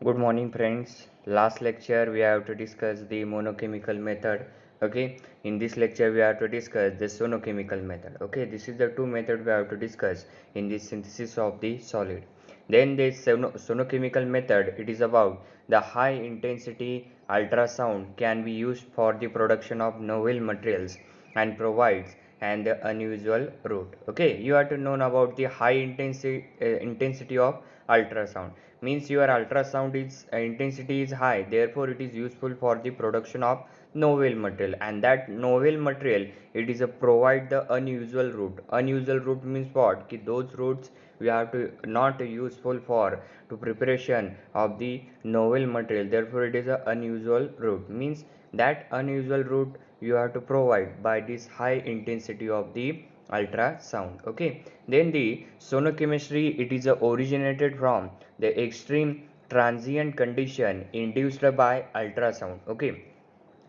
Good morning, friends. Last lecture we have to discuss the monochemical method. Okay, in this lecture we have to discuss the sonochemical method. Okay, this is the two method we have to discuss in the synthesis of the solid. Then the sonochemical method, it is about the high intensity ultrasound can be used for the production of novel materials and provides and the unusual route. Okay, you have to know about the high intensity of ultrasound. Means your ultrasound is intensity is high, therefore it is useful for the production of novel material, and that novel material, it is a provide the unusual route. Unusual route means what? Ki those routes we have to not useful for to preparation of the novel material, therefore it is a unusual route. Means that unusual route you have to provide by this high intensity of the ultrasound. Okay, then the sonochemistry, it is originated from the extreme transient condition induced by ultrasound. Okay,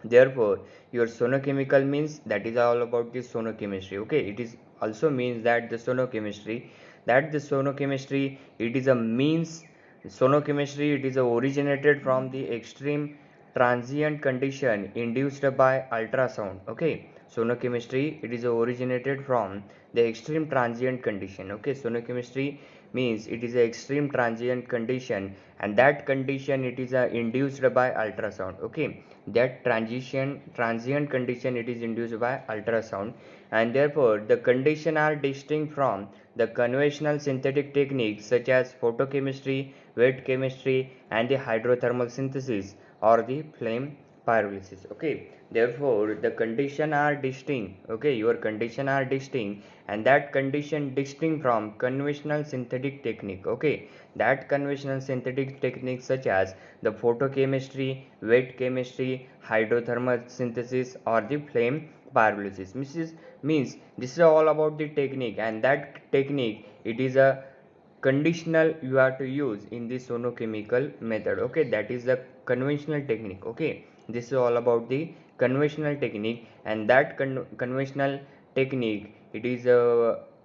therefore your sonochemical means that is all about the sonochemistry. Okay, it is also means that the sonochemistry, it is a means. Sonochemistry, it is originated from the extreme transient condition induced by ultrasound. Okay, sonochemistry, it is originated from the extreme transient condition. Okay, sonochemistry means it is a extreme transient condition, and that condition, it is induced by ultrasound. Okay, that transition transient condition, it is induced by ultrasound, and therefore the condition are distinct from the conventional synthetic techniques such as photochemistry, wet chemistry, and the hydrothermal synthesis or the flame pyrolysis. Okay, therefore the condition are distinct. Okay, your condition are distinct, and that condition distinct from conventional synthetic technique. Okay, that conventional synthetic techniques such as the photochemistry, wet chemistry, hydrothermal synthesis, or the flame pyrolysis. Means this is all about the technique, and that technique, it is a conditional you have to use in the sonochemical method. Okay, that is the conventional technique. Okay, this is all about the conventional technique, and that conventional technique, it is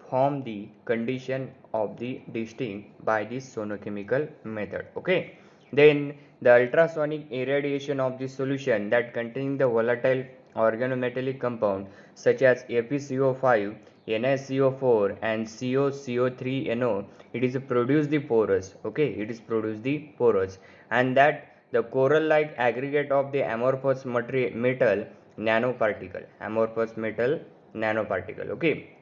form the condition of the distinct by this sonochemical method. Okay, then the ultrasonic irradiation of the solution that containing the volatile organometallic compound such as FeCO5, NaCO4, and CoCO3NO, it is produced the porous. Okay, it is produced the porous, and that the coral like aggregate of the amorphous metal nanoparticle, amorphous metal nanoparticle. Okay,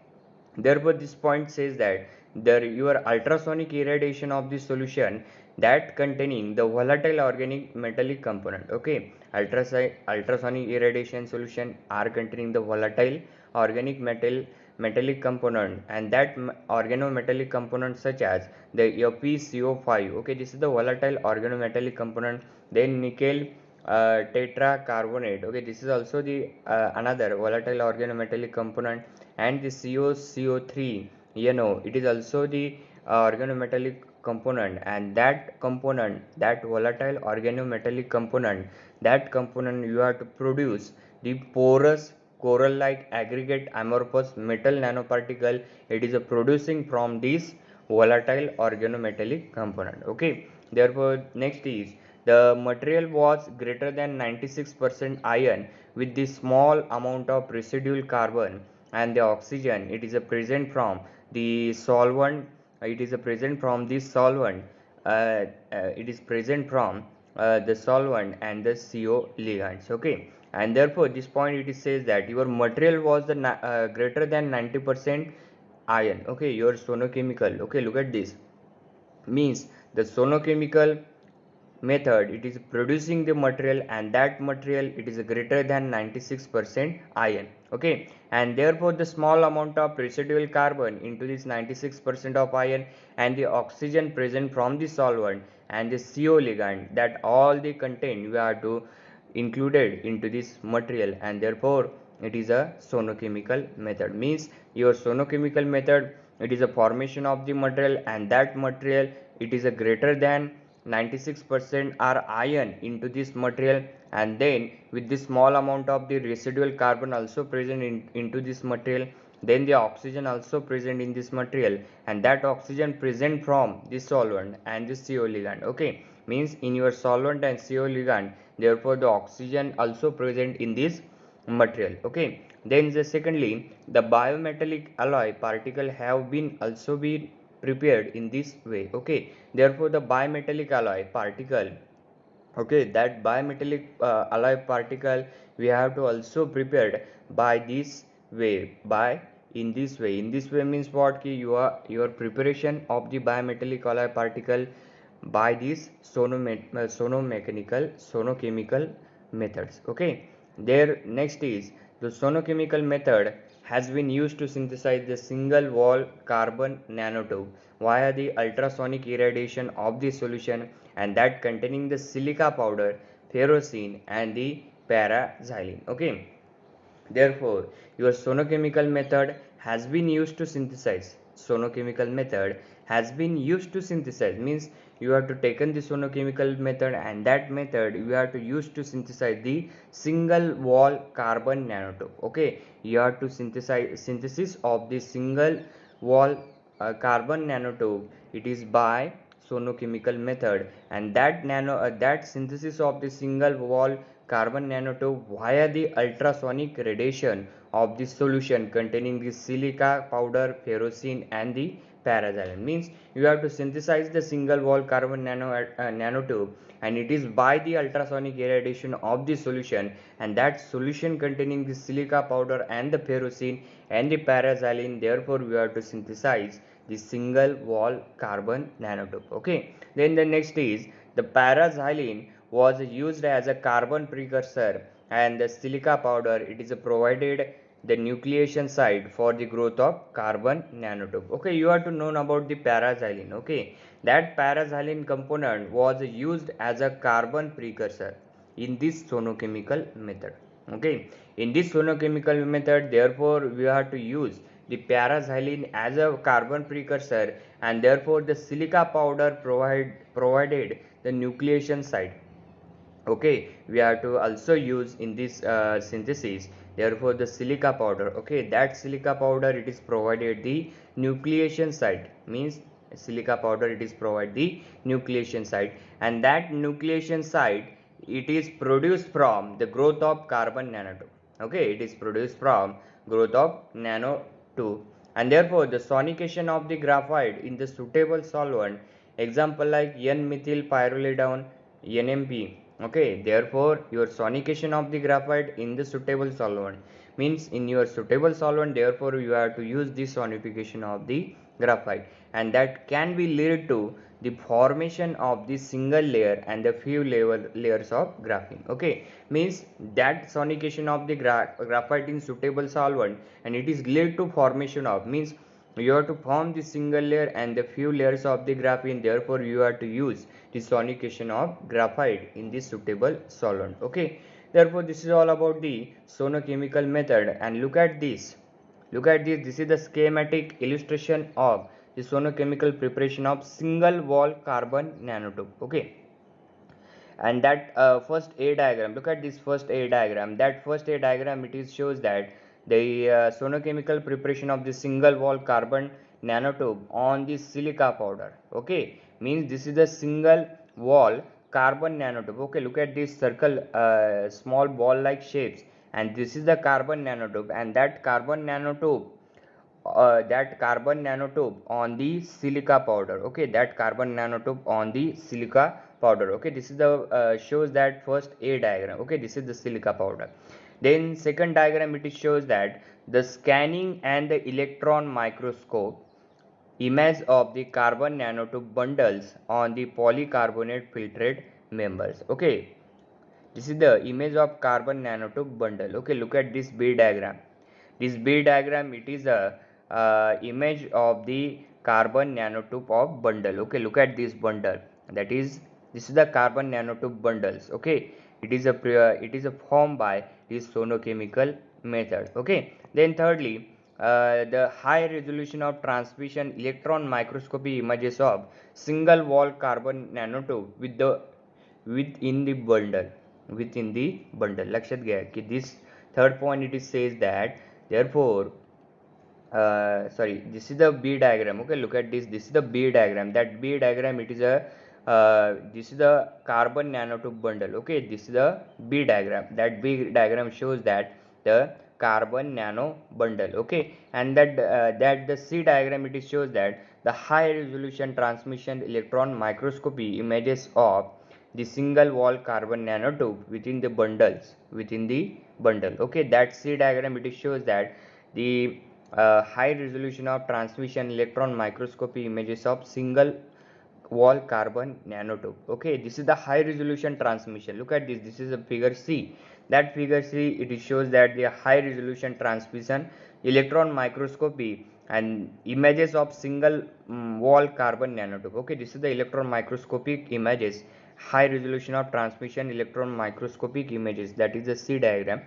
therefore this point says that your ultrasonic irradiation of the solution that containing the volatile organic metallic component. Okay, ultrasonic irradiation solution are containing the volatile organic metallic component, and that organometallic component such as the FeCO5. Okay, this is the volatile organometallic component. Then nickel tetracarbonate. Okay, this is also the another volatile organometallic component, and the CoCO3, it is also the organometallic component, and that component, that volatile organometallic component, that component you have to produce the porous coral like aggregate amorphous metal nanoparticle. It is producing from this volatile organometallic component. Okay, therefore next is the material was greater than 96% iron with the small amount of residual carbon, and the oxygen, it is a present from the solvent. It is a present from the solvent. It is present from the solvent and the CO ligands. Okay, and therefore this point, it says that your material was the greater than 90% iron. Okay, your sonochemical. Okay, look at this. Means the sonochemical method, it is producing the material, and that material, it is greater than 96% iron. Okay, and therefore the small amount of residual carbon into this 96% of iron, and the oxygen present from the solvent and the CO ligand, that all the content you have to included into this material, and therefore it is a sonochemical method. Means your sonochemical method, it is a formation of the material, and that material, it is a greater than 96% are iron into this material, and then with this small amount of the residual carbon also present into this material, then the oxygen also present in this material, and that oxygen present from this solvent and this CO ligand. Okay, means in your solvent and CO ligand, therefore the oxygen also present in this material. Okay, then secondly, the biometallic alloy particle have been also been prepared in this way. Okay, therefore the bimetallic alloy particle, okay, that bimetallic alloy particle we have to also prepared by this way, by in this way means what ki your preparation of the bimetallic alloy particle by these sonochemical methods. Okay, there next is the sonochemical method has been used to synthesize the single wall carbon nanotube via the ultrasonic irradiation of the solution, and that containing the silica powder, ferrocene and the paraxylene. Okay, therefore, your sonochemical method has been used to synthesize. Sonochemical method has been used to synthesize means you have to taken the sonochemical method, and that method you have to use to synthesize the single wall carbon nanotube. Okay, you have to synthesis of the single wall carbon nanotube. It is by sonochemical method, and that synthesis of the single wall carbon nanotube via the ultrasonic radiation of the solution containing the silica powder, ferrocene and the paraxylene means you have to synthesize the single wall carbon nanotube, and it is by the ultrasonic irradiation of the solution, and that solution containing the silica powder and the ferrocene and the paraxylene, therefore we have to synthesize the single wall carbon nanotube. Okay, then the next is the paraxylene was used as a carbon precursor, and the silica powder it is provided the nucleation site for the growth of carbon nanotube. Okay, you have to know about the paraxylene. Okay, that paraxylene component was used as a carbon precursor in this sonochemical method. Okay, in this sonochemical method, therefore we have to use the paraxylene as a carbon precursor, and therefore the silica powder provided the nucleation site. Okay, we have to also use in this synthesis, therefore the silica powder. Okay, that silica powder it is provided the nucleation site means silica powder it is provide the nucleation site, and that nucleation site it is produced from the growth of carbon nanotube. Okay, it is produced from growth of nanotube, and therefore the sonication of the graphite in the suitable solvent, example like N-methyl pyrrolidone, NMP. Okay, therefore your sonication of the graphite in the suitable solvent means in your suitable solvent, therefore you have to use the sonification of the graphite, and that can be lead to the formation of the single layer and the few layers of graphene. Okay, means that sonication of the graphite in suitable solvent, and it is lead to formation of means you have to form the single layer and the few layers of the graphene, therefore you have to use the sonication of graphite in this suitable solvent. Okay, therefore this is all about the sonochemical method, and look at this, this is the schematic illustration of the sonochemical preparation of single wall carbon nanotube. Okay, and that first A diagram, look at this first A diagram, that first A diagram it is shows that the sonochemical preparation of the single wall carbon nanotube on the silica powder. Okay, means this is the single wall carbon nanotube. Okay, look at this circle, small ball like shapes, and this is the carbon nanotube, and that carbon nanotube on the silica powder. Okay, that carbon nanotube on the silica powder. Okay, this is the shows that first A diagram. Okay, this is the silica powder. Then second diagram it shows that the scanning and the electron microscope image of the carbon nanotube bundles on the polycarbonate filtrate members. Okay, this is the image of carbon nanotube bundle. Okay, look at this B diagram. This B diagram it is a image of the carbon nanotube of bundle. Okay, look at this bundle. That is, this is the carbon nanotube bundles. Okay, it is a formed by this sonochemical method. Okay, then thirdly, the high resolution of transmission electron microscopy images of single wall carbon nanotube within the bundle. लक्षात घ्या की this third point it is says that therefore sorry, this is the B diagram. Okay, look at this, this is the B diagram. That B diagram it is a this is the carbon nanotube bundle. Okay, this is the B diagram. That B diagram shows that the carbon nano bundle. Okay, and that the C diagram, it shows that the high resolution transmission electron microscopy images of the single wall carbon nanotube within the bundle. Okay, that C diagram, it shows that the high resolution of transmission electron microscopy images of single wall carbon nanotube. Okay, this is the high resolution transmission. Look at this. This is a figure C. That figure C, it shows that the high resolution transmission electron microscopy and images of single wall carbon nanotube. Okay, this is the electron microscopic images, high resolution of transmission electron microscopic images. That is the C diagram,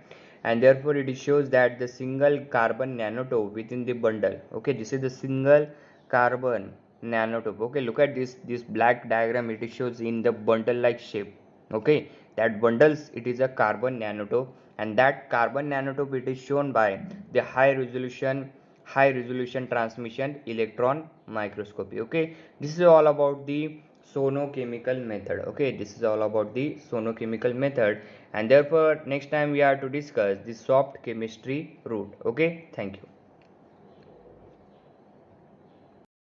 and therefore it shows that the single carbon nanotube within the bundle. Okay, this is the single carbon nanotube. Okay, look at this black diagram. It shows in the bundle like shape. Okay, that bundles, it is a carbon nanotube, and that carbon nanotube, it is shown by the high resolution transmission electron microscopy. Okay, this is all about the sonochemical method. Okay, this is all about the sonochemical method, and therefore next time we are to discuss the soft chemistry route. Okay, thank you.